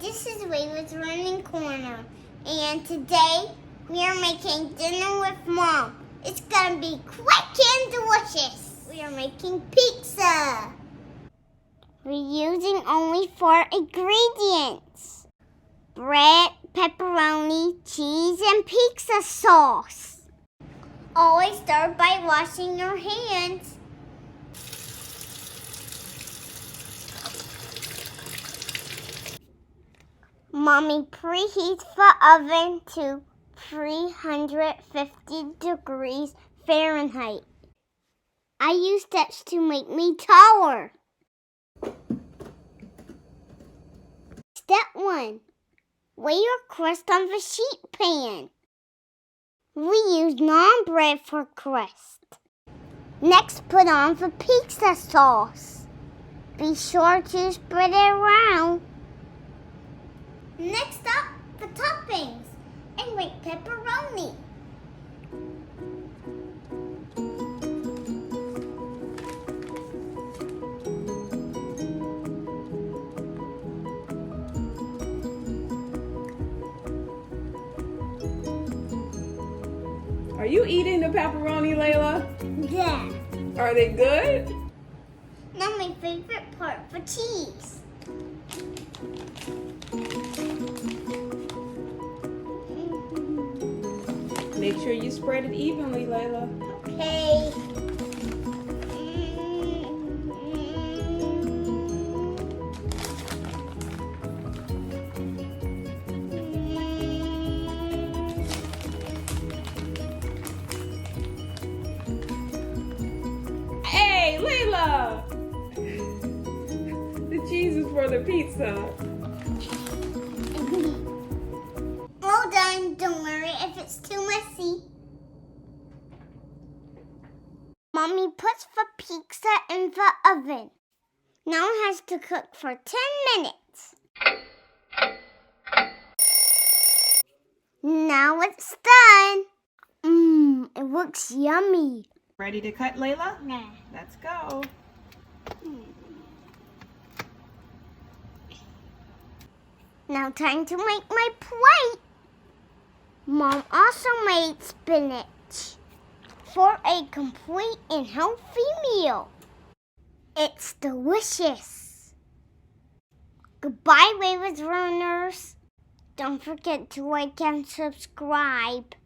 this is Lailah's Running Corner, and today we are making dinner with Mom. It's gonna be quick and delicious. We are making pizza. We're using only 4 ingredients: bread, pepperoni, cheese, and pizza sauce. Always start by washing your hands. Mommy preheats the oven to 350 degrees Fahrenheit. I use steps to make me taller. Step 1. Lay your crust on the sheet pan. We use non-bread for crust. Next, put on the pizza sauce. Be sure to spread it around. Next up, the toppings and make pepperoni. Are you eating the pepperoni, Lailah? Yeah. Are they good? Now my favorite part, the cheese. Make sure you spread it evenly, Lailah. Okay. Hey, Lailah! The cheese is for the pizza. All done. Don't worry if it's too messy. Mommy puts the pizza in the oven. Now it has to cook for 10 minutes. Now it's done. It looks yummy. Ready to cut, Lailah? Yeah. Let's go. Now time to make my plate. Mom also made spinach for a complete and healthy meal. It's delicious. Goodbye, Lailah's runners. Don't forget to like and subscribe.